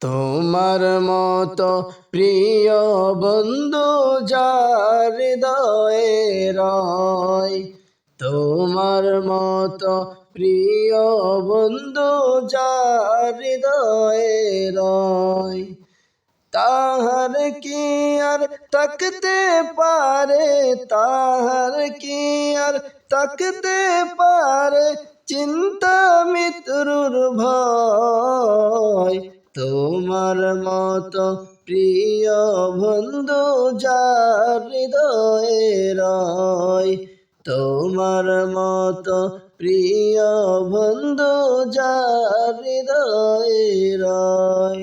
তোমার মতো প্রিয় বন্ধু যার হৃদয়ে রয়, তোমার মতো প্রিয় বন্ধু যার হৃদয়ে রয়, তাহার কি আর তাকতে পারে, তাহার কি আর তাকতে পারে চিন্তা মৃত্যুর ভয়। তোমার মতো প্রিয় বন্ধু যার হৃদয়ে রয়, তোমার মতো প্রিয় বন্ধু যার হৃদয়ে রয়।